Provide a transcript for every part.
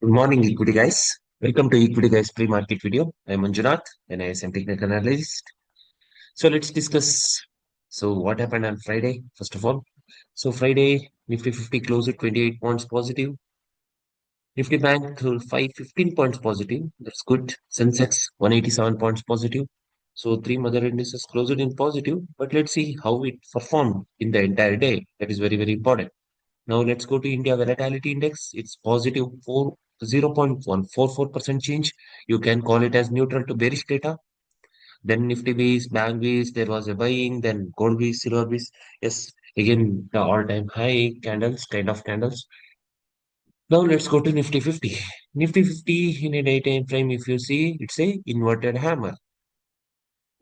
Good morning, equity guys. Welcome to Equity Guys pre-market video. I'm Manjunath, and I am technical analyst. So let's discuss. So what happened on Friday? First of all, so Friday Nifty 50 closed at 28 points positive. Nifty Bank 15 points positive. That's good. Sensex 187 points positive. So three mother indices closed in positive. But let's see how it performed in the entire day. That is very very important. Now let's go to India Volatility Index. It's positive 0.144% change. You can call it as neutral to bearish data. Then Nifty B's, Bank B's, there was a buying. Then Gold B's, Silver B's. Yes, again the all-time high candles, kind of candles. Now let's go to Nifty 50. Nifty 50 in a day-time frame, if you see, it's a inverted hammer.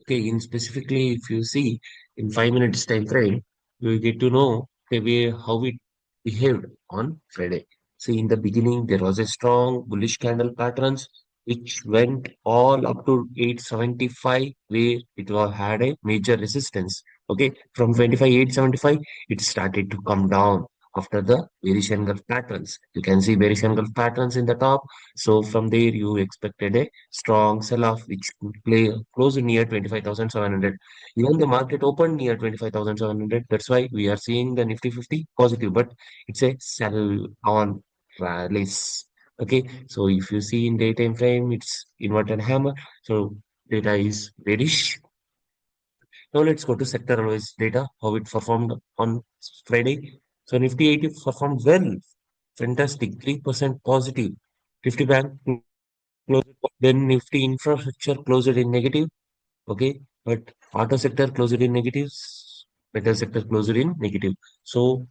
Okay, in specifically, if you see in 5 minutes time frame, you will get to know the way how it behaved on Friday. See, in the beginning, there was a strong bullish candle patterns which went all up to 875, where it was had a major resistance. Okay, from 25 875, it started to come down after the bearish engulf patterns. You can see bearish engulf patterns in the top. So from there, you expected a strong sell-off, which could play close near 25,700. Even the market opened near 25,700. That's why we are seeing the Nifty 50 positive, but it's a sell on rallies. Okay, so if you see in daytime frame, it's inverted hammer. So data is bearish. Now let's go to sector-wise data, how it performed on Friday. So Nifty 80 performed well. Fantastic, 3% positive. 50 bank closed, then Nifty infrastructure closed in negative. Okay, but auto sector closed in negatives, metal sector closed in negative. So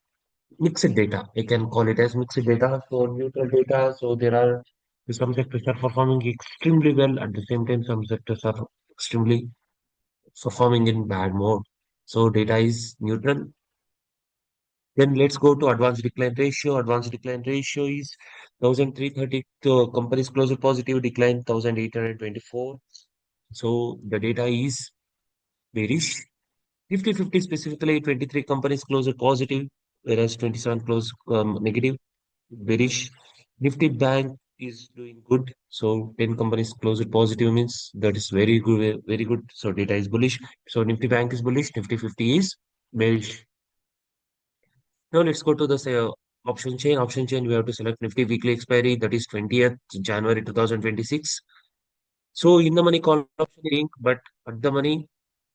mixed data, I can call it as mixed data. So neutral data. So there are some sectors are performing extremely well. At the same time, some sectors are extremely performing in bad mode. So data is neutral. Then let's go to advanced decline ratio. Advanced decline ratio is 1,330 companies closed positive, decline 1,824. So the data is bearish. Nifty 50 specifically, 23 companies closed positive, whereas 27 closed negative, bearish. Nifty Bank is doing good. So 10 companies closed positive means that is very good, very good. So data is bullish. So Nifty Bank is bullish, Nifty 50 is bearish. Now let's go to the option chain. Option chain, we have to select Nifty weekly expiry, that is 20th January 2026. So in the money call option link, but at the money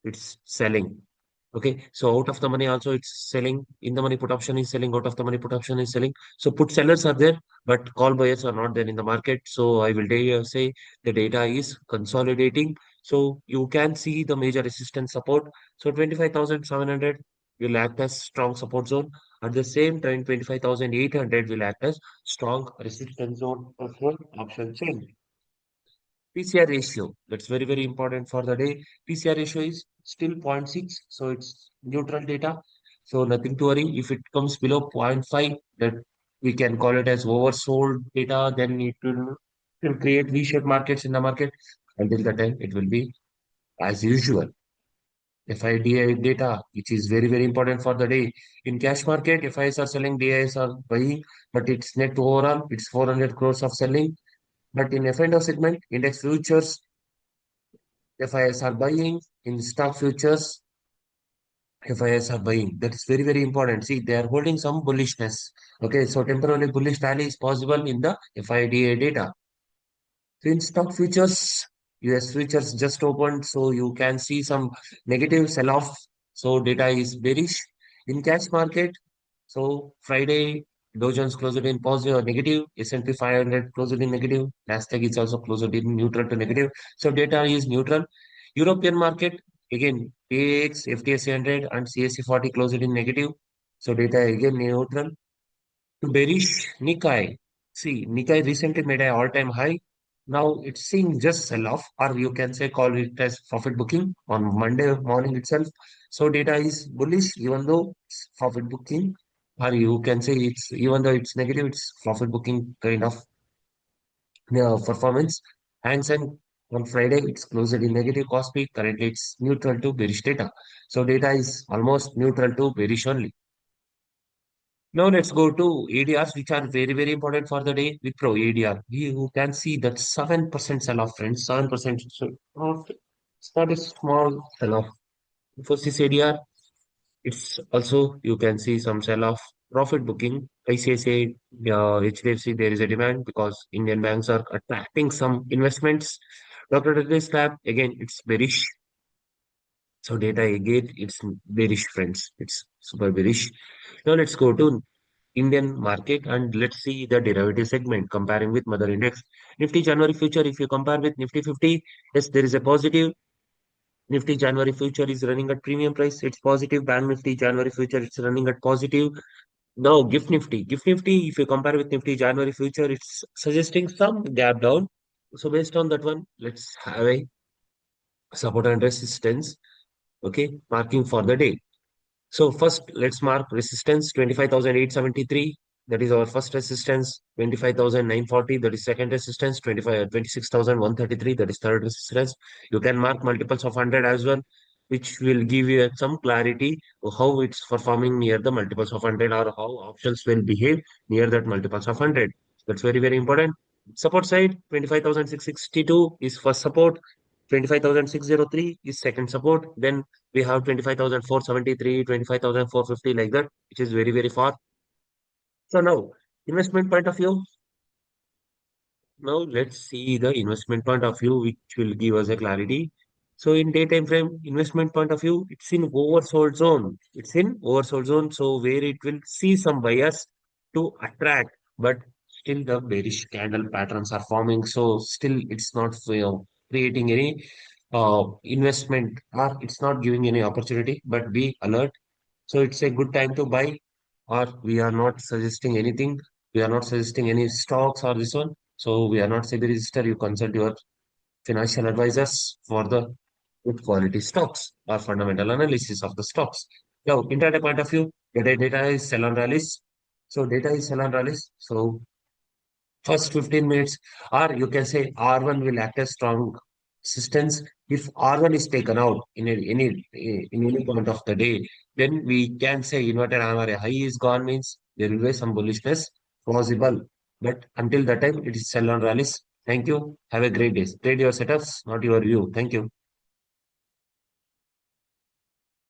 it's selling. Okay, so out of the money also it's selling. In the money put option is selling. Out of the money put option is selling. So put sellers are there, but call buyers are not there in the market. So I will say the data is consolidating. So you can see the major resistance support. So 25,700 will act as strong support zone. At the same time, 25,800 will act as strong resistance zone for option chain. PCR ratio, that's very, very important for the day. PCR ratio is still zero point 0.6, so it's neutral data. So nothing to worry. If it comes below zero point 0.5, that we can call it as oversold data, then it will create V-shaped markets in the market. Until the time, it will be as usual. FIDI data, which is very, very important for the day. In cash market, FIs are selling, DIs are buying, but it's net overall, it's 400 crores of selling. But in F&O segment, index futures, FIs are buying. In stock futures, FIs are buying. That is very, very important. See, they are holding some bullishness. Okay, so temporarily bullish rally is possible in the FIDA data. So in stock futures, US futures just opened, so you can see some negative sell-off. So data is bearish. In cash market, so Friday, Dow Jones closed in positive or negative. S&P 500 closed in negative. Nasdaq is also closed in neutral to negative. So data is neutral. European market, again, AX, FTSE 100 and CAC 40 closed in negative. So data again neutral. To bearish Nikkei. See, Nikkei recently made an all-time high. Now it's seeing just sell-off, or you can say call it as profit booking on Monday morning itself. So data is bullish, even though it's profit booking, or you can say it's even though it's negative, it's profit booking kind of performance. And then on Friday, it's closed in negative cost peak. Currently, it's neutral to bearish data. So data is almost neutral to bearish only. Now let's go to ADRs, which are very, very important for the day. With Pro ADR, you can see that 7% sell-off, friends. 7%. So, it's not a small sell-off. For this ADR, it's also, you can see some sell-off. Profit booking, ICICI, HDFC, there is a demand because Indian banks are attracting some investments. Dr. Reddy's lab, again, it's bearish. So data again, it's bearish, friends. It's super bearish. Now let's go to Indian market and let's see the derivative segment comparing with mother index. Nifty January future, if you compare with Nifty 50, yes, there is a positive. Nifty January future is running at premium price. It's positive. Bank Nifty January future, it's running at positive. Now Gift Nifty. Gift Nifty, if you compare with Nifty January future, it's suggesting some gap down. So based on that one, let's have a support and resistance. Okay, marking for the day. So first, let's mark resistance 25,873. That is our first resistance. 25,940. That is second resistance. 26,133. That is third resistance. You can mark multiples of 100 as well, which will give you some clarity of how it's performing near the multiples of 100 or how options will behave near that multiples of 100. That's very, very important. Support side 25,662 is first support. 25,603 is second support. Then we have 25,473, 25,450 like that, which is very, very far. So now, investment point of view, now let's see the investment point of view, which will give us a clarity. So in daytime frame, investment point of view, it's in oversold zone. It's in oversold zone, so where it will see some bias to attract, but still the bearish candle patterns are forming. So still it's not creating any investment or it's not giving any opportunity, but be alert. So it's a good time to buy, or we are not suggesting anything. We are not suggesting any stocks or this one. So we are not SEBI register. You consult your financial advisors for the good quality stocks or fundamental analysis of the stocks. Now, intraday point of view, data is sell on rallies. So data is sell on rallies. So first 15 minutes, or you can say R1 will act as strong resistance. If R1 is taken out in any point of the day, then we can say inverted hammer high is gone means there will be some bullishness possible. But until that time, it is sell on rallies. Thank you. Have a great day. Trade your setups, not your view. Thank you.